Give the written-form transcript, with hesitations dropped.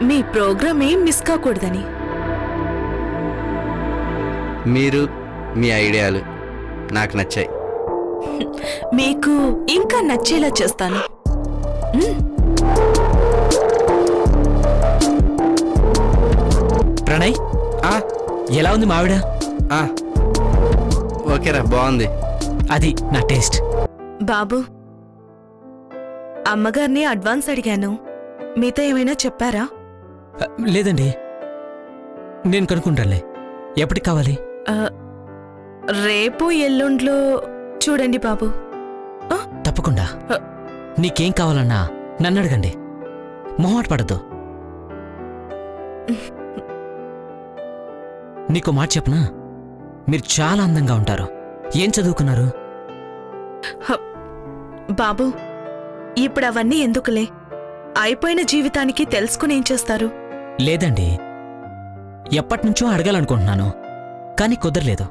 మీ programme ఏం miss కాకూడదని. మీరు మీ ఐడియాలు నాకు నచ్చాయి. మీకు ఇంకా నచ్చేలా చేస్తాను. ప్రణయ్, ఎలా ఉంది మావిడ? ఓకేరా, బాగుంది. అది నా టేస్ట్. బాబు, అమ్మగారిని అడ్వాన్స్ అడిగాను, మీతో ఏమైనా చెప్పారా? లేదండి, నేను కనుక్కుంటానులే. ఎప్పటికి కావాలి? రేపు ఎల్లుండ్లో చూడండి బాబు. తప్పకుండా. నీకేం కావాలన్నా నన్ను అడగండి, మొహమాట పడద్దు. నీకు మాట చెప్పనా, మీరు చాలా అందంగా ఉంటారు. ఏం చదువుకున్నారు? బాబు, ఇప్పుడు అవన్నీ ఎందుకులే, అయిపోయిన జీవితానికి తెలుసుకుని ఏం చేస్తారు? లేదండి, ఎప్పటినుంచో అడగాలనుకుంటున్నాను, కానీ కుదరలేదు.